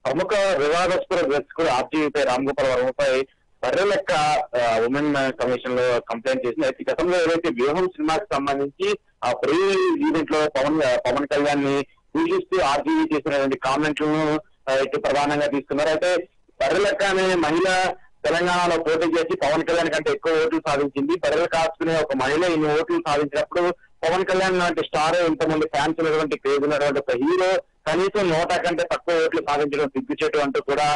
ప్రముఖ వివాదాస్పద దర్శకుడు ఆర్జీవీపై రామ్ గోపాల్ వర్మపై బర్రె లెక్క ఉమెన్ కమిషన్ లో కంప్లైంట్ చేసింది. అయితే గతంలో ఏదైతే వ్యూహం సినిమాకి సంబంధించి ఆ ప్రీ ఈవెంట్ లో పవన్ కళ్యాణ్ ని సూచిస్తూ ఆర్జీవీ చేసినటువంటి కామెంట్లను అయితే ప్రధానంగా తీసుకున్నారు. అయితే బర్రె లెక్క అనే మహిళ తెలంగాణలో పోటీ చేసి పవన్ కళ్యాణ్ కంటే ఎక్కువ ఓట్లు సాధించింది. బర్రెలు కాచుకునే ఒక మహిళ ఇన్ని ఓట్లు సాధించినప్పుడు పవన్ కళ్యాణ్ లాంటి స్టార్, ఇంతమంది ఫ్యాన్స్ ఉన్నటువంటి క్రేజ్ ఉన్నటువంటి ఒక హీరో కనీసం 100 కంటే తక్కువ ఓట్లు సాధించడం సిగ్గుచేటు అంటూ కూడా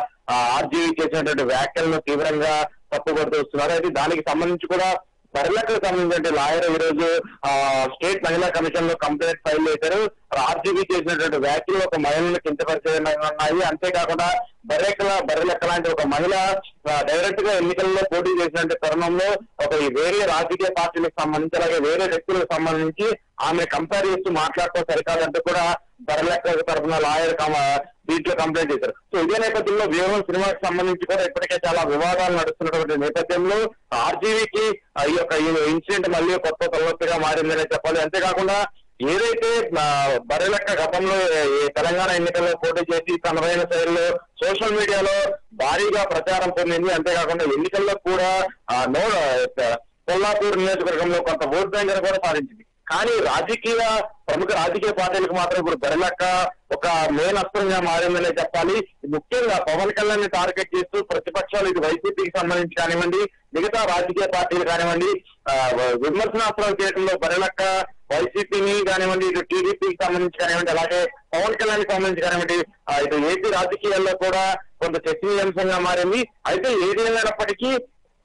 ఆర్జీవీ చేసినటువంటి వ్యాఖ్యలను తీవ్రంగా తప్పుపడుతూ వస్తున్నారు. అయితే దానికి సంబంధించి కూడా బర్రెలకు సంబంధించిన లాయర్ ఈ రోజు స్టేట్ మహిళా కమిషన్ లో కంప్లైంట్ ఫైల్ చేశారు. ఆర్జీవీ చేసినటువంటి వ్యాఖ్యలు ఒక మహిళను కించపరిచే ఉన్నాయి. అంతేకాకుండా బర్రెలెక్క లాంటి ఒక మహిళ డైరెక్ట్ గా ఎన్నికల్లో పోటీ చేసినటువంటి తరుణంలో ఒక వేరే రాజకీయ పార్టీలకు సంబంధించి అలాగే వేరే వ్యక్తులకు సంబంధించి ఆమె కంపేర్ చేస్తూ మాట్లాడటం సరికాదంటూ కూడా బర్రెలెక్క తరఫున లాయర్ దీంట్లో కంప్లైంట్ చేశారు. సో ఇదే నేపథ్యంలో వ్యూహం సినిమాకి సంబంధించి కూడా ఇప్పటికే చాలా వివాదాలు నడుస్తున్నటువంటి నేపథ్యంలో ఆర్జీవీకి ఈ యొక్క ఇన్సిడెంట్ మళ్ళీ కొత్త తలనొప్పిగా మారిందనే చెప్పాలి. అంతేకాకుండా ఏదైతే బర్రెలెక్క గతంలో తెలంగాణ ఎన్నికల్లో పోటీ చేసి తనదైన శైలిలో సోషల్ మీడియాలో భారీగా ప్రచారం పొందింది. అంతేకాకుండా ఎన్నికల్లో కూడా కొల్లాపూర్ నియోజకవర్గంలో కొంత ఓట్ బ్యాంక్ కూడా సాధించింది. కానీ ప్రముఖ రాజకీయ పార్టీలకు మాత్రం ఇప్పుడు బర్రెలెక్క ఒక మెయిన్ అస్త్రంగా మారిందనే చెప్పాలి. ముఖ్యంగా పవన్ కళ్యాణ్ ని టార్గెట్ చేస్తూ ప్రతిపక్షాలు ఇది వైసీపీకి సంబంధించి కానివ్వండి, మిగతా రాజకీయ పార్టీలు కానివ్వండి, విమర్శనాస్త్రాలు చేయడంలో బర్రెలెక్క వైసీపీని కానివ్వండి, ఇటు టీడీపీకి సంబంధించి కానివ్వండి, అలాగే పవన్ కళ్యాణ్ కి సంబంధించి కానివ్వండి, ఇటు ఏపీ రాజకీయాల్లో కూడా కొంత చర్చనీయాంశంగా మారింది. అయితే ఏది ఏమైనప్పటికీ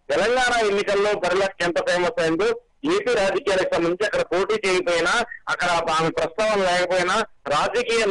తెలంగాణ ఎన్నికల్లో బర్రెలెక్క ఎంత ఫేమస్ అయిందో ఏపీ రాజకీయాలకు సంబంధించి అక్కడ పోటీ చేయకపోయినా, అక్కడ ఆమె ప్రస్తావన లేకపోయినా రాజకీయ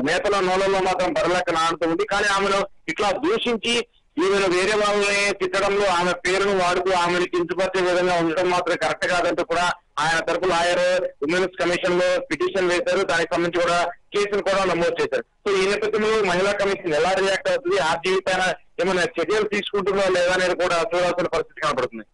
నేతల నోళ్ళలో మాత్రం బర్రెలెక్క నానుతుంది. కానీ ఆమెను ఇట్లా దూషించి ఈమెను వేరే వాళ్ళని తిట్టడంలో ఆమె పేరును వాడుతూ ఆమెను కించపరిచే విధంగా ఉండటం మాత్రం కరెక్ట్ కాదంటూ కూడా ఆయన తరపు లాయర్ ఉమెన్స్ కమిషన్ లో పిటిషన్ వేశారు. దానికి సంబంధించి కూడా కేసును కూడా నమోదు చేశారు. సో ఈ నేపథ్యంలో మహిళా కమిషన్ ఎలా రియాక్ట్ అవుతుంది, ఆర్జీవీ పైన ఏమైనా చర్యలు తీసుకుంటుందో లేదా అనేది కూడా చూడాల్సిన పరిస్థితి కనబడుతుంది.